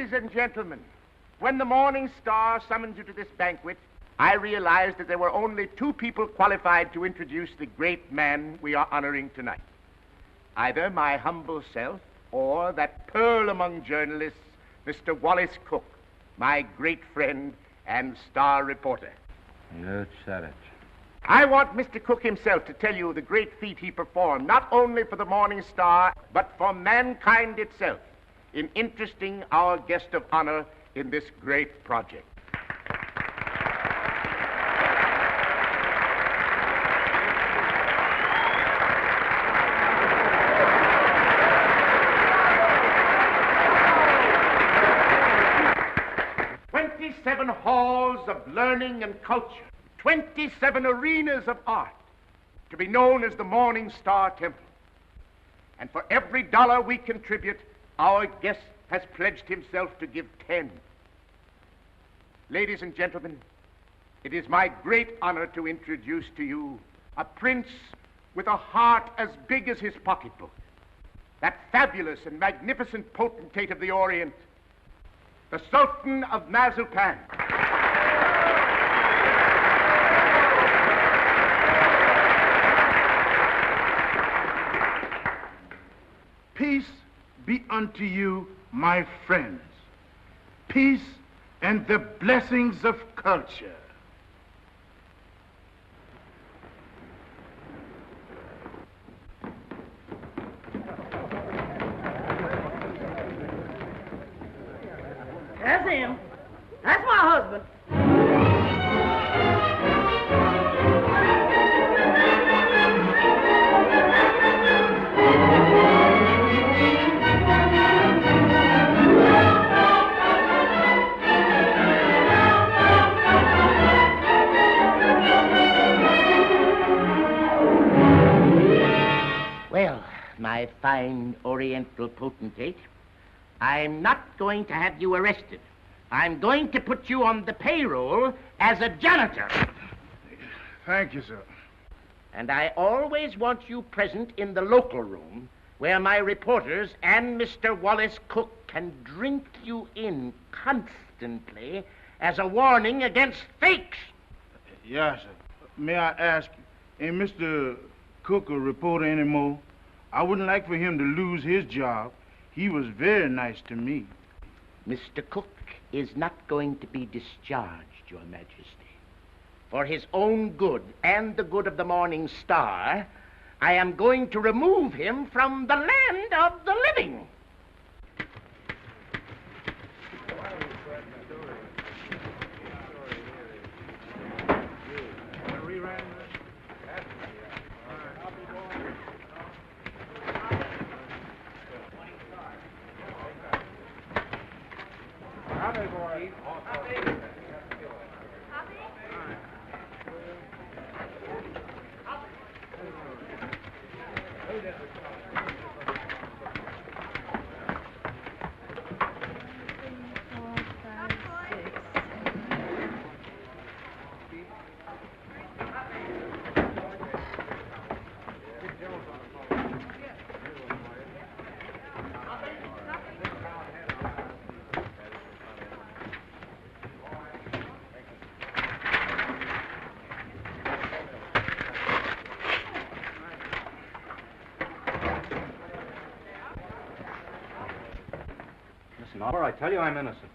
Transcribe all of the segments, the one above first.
Ladies and gentlemen, when the Morning Star summoned you to this banquet, I realized that there were only two people qualified to introduce the great man we are honoring tonight. Either my humble self or that pearl among journalists, Mr. Wallace Cook, my great friend and star reporter. You said it. I want Mr. Cook himself to tell you the great feat he performed, not only for the Morning Star, but for mankind itself, in interesting our guest of honor in this great project. "27 halls of learning and culture, 27 arenas of art, to be known as the Morning Star Temple. And for every dollar we contribute, our guest has pledged himself to give 10. Ladies and gentlemen, it is my great honor to introduce to you a prince with a heart as big as his pocketbook, that fabulous and magnificent potentate of the Orient, the Sultan of Mazulpan. Peace be unto you, my friends. Peace and the blessings of culture. That's him. That's my husband. Well, my fine Oriental potentate, I'm not going to have you arrested. I'm going to put you on the payroll as a janitor. Thank you, sir. And I always want you present in the local room where my reporters and Mr. Wallace Cook can drink you in constantly as a warning against fakes. Yes, sir. May I ask, ain't Mr. Cook a reporter anymore? I wouldn't like for him to lose his job. He was very nice to me. Mr. Cook is not going to be discharged, Your Majesty. For his own good and the good of the Morning Star, I am going to remove him from the land of the living. Listen, Oliver, I tell you I'm innocent.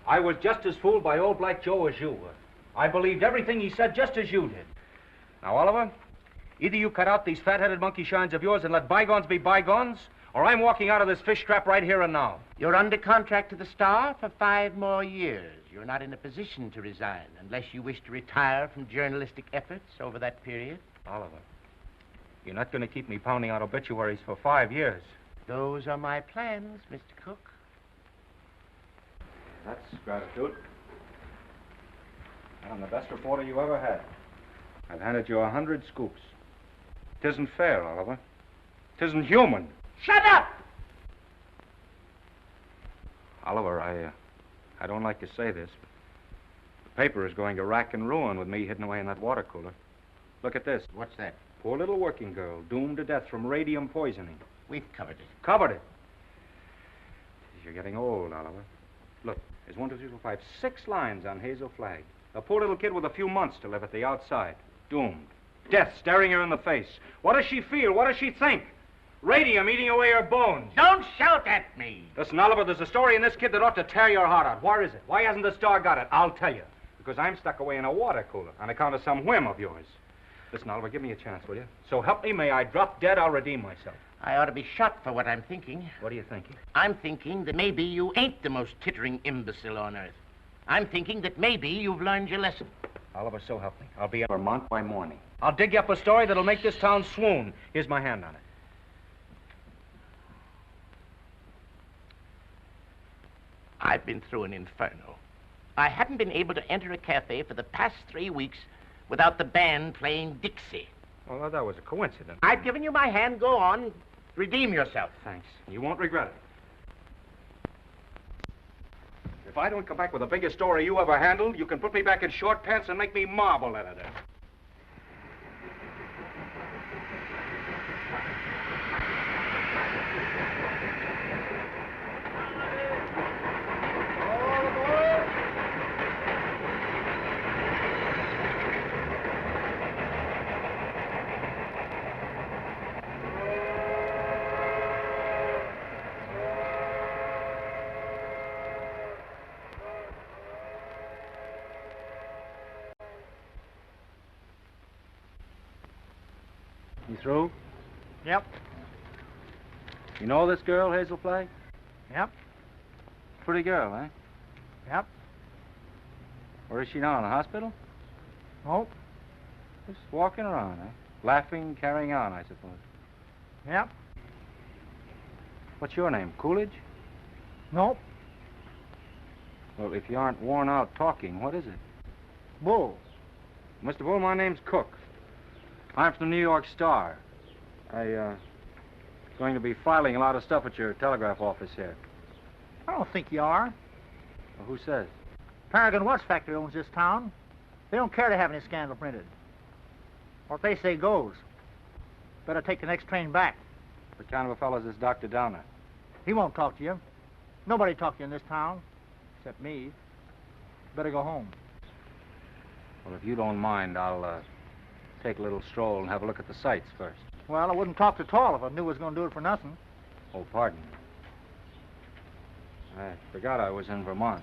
I was just as fooled by old Black Joe as you were. I believed everything he said just as you did. Now, Oliver, either you cut out these fat-headed monkey shines of yours and let bygones be bygones, or I'm walking out of this fish trap right here and now. You're under contract to the Star for 5 more years. You're not in a position to resign unless you wish to retire from journalistic efforts over that period. Oliver, you're not going to keep me pounding out obituaries for 5 years. Those are my plans, Mr. Cook. That's gratitude. I'm the best reporter you ever had. I've handed you 100 scoops. Tisn't fair, Oliver. Tisn't human. Shut up! Oliver, I don't like to say this, but the paper is going to rack and ruin with me hidden away in that water cooler. Look at this. What's that? Poor little working girl, doomed to death from radium poisoning. We've covered it. Covered it. You're getting old, Oliver. Look, there's 1, 2, 3, 4, 5, 6 lines on Hazel Flag. A poor little kid with a few months to live at the outside. Doomed. Death staring her in the face. What does she feel? What does she think? Radium eating away her bones. Don't shout at me. Listen, Oliver, there's a story in this kid that ought to tear your heart out. Where is it? Why hasn't the Star got it? I'll tell you. Because I'm stuck away in a water cooler on account of some whim of yours. Listen, Oliver, give me a chance, will you? So help me, may I drop dead, I'll redeem myself. I ought to be shot for what I'm thinking. What are you thinking? I'm thinking that maybe you ain't the most tittering imbecile on earth. I'm thinking that maybe you've learned your lesson. Oliver, so help me. I'll be in Vermont by morning. I'll dig you up a story that'll make this town swoon. Here's my hand on it. I've been through an inferno. I haven't been able to enter a cafe for the past 3 weeks without the band playing Dixie. Well, that was a coincidence. I've given you my hand. Go on. Redeem yourself. Thanks. You won't regret it. If I don't come back with the biggest story you ever handled, you can put me back in short pants and make me marble editor. You through? Yep. You know this girl, Hazel Flag? Yep. Pretty girl, eh? Yep. Where is she now, in the hospital? Nope. Just walking around, eh? Laughing, carrying on, I suppose. Yep. What's your name, Coolidge? Nope. Well, if you aren't worn out talking, what is it? Bull. Mr. Bull, my name's Cook. I'm from the New York Star. Going to be filing a lot of stuff at your telegraph office here. I don't think you are. Well, who says? Paragon Watch Factory owns this town. They don't care to have any scandal printed. What they say goes. Better take the next train back. What kind of a fellow is this Dr. Downer? He won't talk to you. Nobody talk to you in this town, except me. Better go home. Well, if you don't mind, I'll take a little stroll and have a look at the sights first. Well, I wouldn't talk at all if I knew I was going to do it for nothing. Oh, pardon me. I forgot I was in Vermont.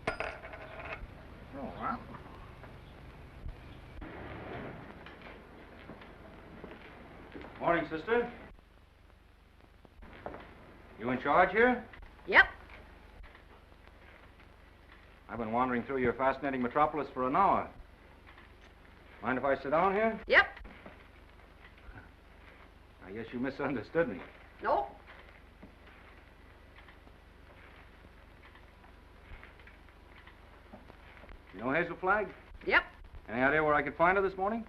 Oh, well. Morning, sister. You in charge here? Yep. I've been wandering through your fascinating metropolis for an hour. Mind if I sit down here? Yep. I guess you misunderstood me. No. You know Hazel Flag? Yep. Any idea where I could find her this morning?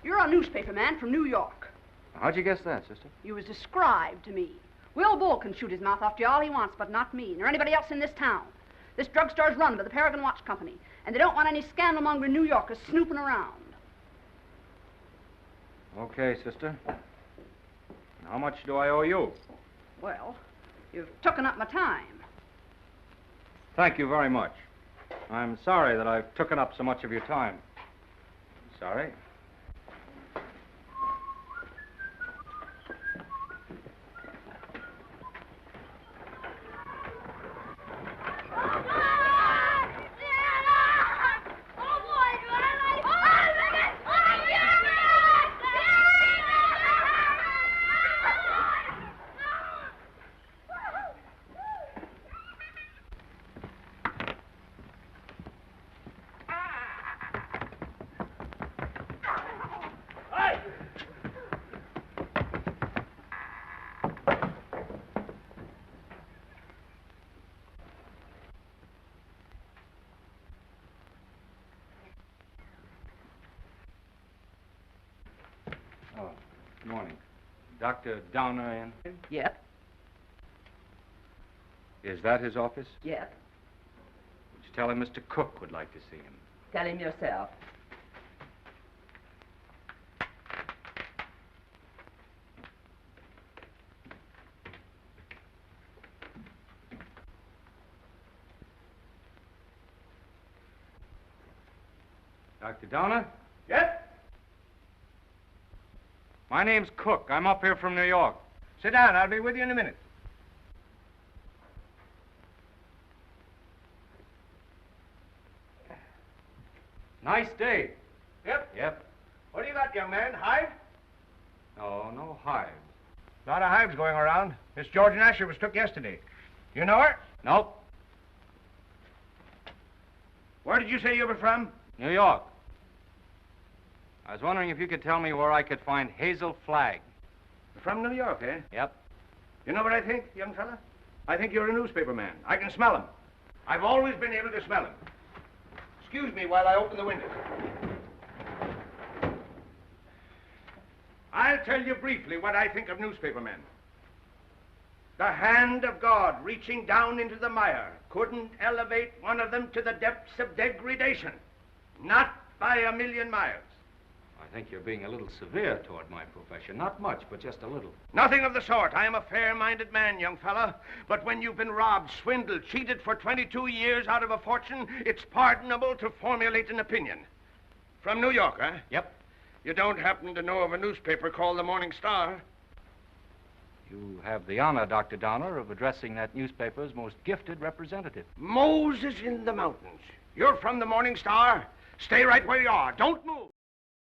You're a newspaper man from New York. How'd you guess that, sister? You was described to me. Will Bull can shoot his mouth off to you all he wants, but not me, nor anybody else in this town. This drugstore's run by the Paragon Watch Company, and they don't want any scandal-mongering New Yorkers snooping around. Okay, sister. How much do I owe you? Well, you've taken up my time. Thank you very much. I'm sorry that I've taken up so much of your time. Sorry. Oh, good morning. Dr. Downer in? Yep. Is that his office? Yep. Would you tell him Mr. Cook would like to see him? Tell him yourself. Dr. Downer? Yes? My name's Cook. I'm up here from New York. Sit down. I'll be with you in a minute. Nice day. Yep. Yep. What do you got, young man? Hive? No hives. A lot of hives going around. Miss George Asher was took yesterday. You know her? Nope. Where did you say you were from? New York. I was wondering if you could tell me where I could find Hazel Flagg. From New York, eh? Yep. You know what I think, young fella? I think you're a newspaper man. I can smell him. I've always been able to smell him. Excuse me while I open the window. I'll tell you briefly what I think of newspaper men. The hand of God reaching down into the mire couldn't elevate one of them to the depths of degradation. Not by a million miles. I think you're being a little severe toward my profession. Not much, but just a little. Nothing of the sort. I am a fair-minded man, young fella. But when you've been robbed, swindled, cheated for 22 years out of a fortune, it's pardonable to formulate an opinion. From New York, eh? Yep. You don't happen to know of a newspaper called the Morning Star? You have the honor, Dr. Downer, of addressing that newspaper's most gifted representative. Moses in the mountains. You're from the Morning Star? Stay right where you are. Don't move.